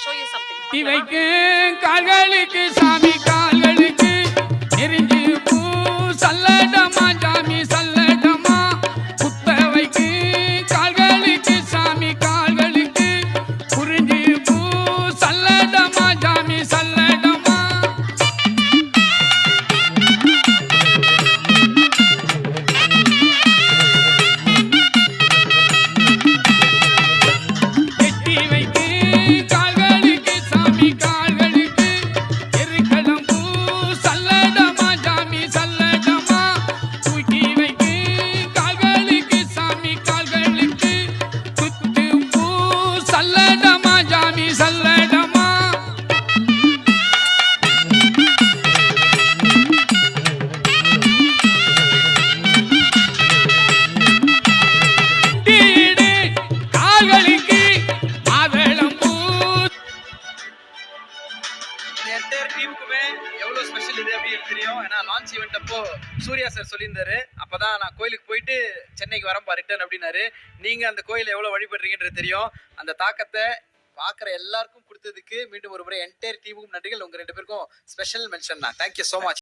show you something. இவைக்கு கால்களுக்கு சாமி கால்களுக்கு நெருங்கி பூ சல்லடமா சாமி சல்லடமா குத்தவைக்கு கால்களுக்கு சாமி கால்களுக்கு குறிஞ்சி பூ சல்லடமா சாமி சல்லடமா கெட்டி வைக்கு கால்களுக்கு சாமி கால்களுக்கு எருக்களம் பூ சல்லடமா சாமி சல்லடமா தூக்கி வைக்கு கால்களுக்கு சாமி கால்களுக்கு குத்து பூ சல்லடமா சாமி சல்லடமா தீடு கால்களுக்கு மாதளம் பூ இந்த என்டையர் டீமுக்குமே எவ்வளவு ஸ்பெஷல் இது அப்படின்னு தெரியும். ஏன்னா லான்ச் ஈவெண்ட் அப்போ சூர்யா சார் சொல்லியிருந்தாரு, அப்பதான் நான் கோயிலுக்கு போயிட்டு சென்னைக்கு வரப்பா ரிட்டர்ன் அப்படின்னாரு. நீங்க அந்த கோயிலை எவ்வளவு வழிபடுறீங்கன்றது தெரியும். அந்த தாக்கத்தை பாக்குற எல்லாருக்கும் கொடுத்ததுக்கு மீண்டும் ஒரு முறை என்டையர் டீமுக்கும் நன்றிகள். உங்க 2 பேருக்கும் ஸ்பெஷல் மென்ஷன் தான். Thank you so much.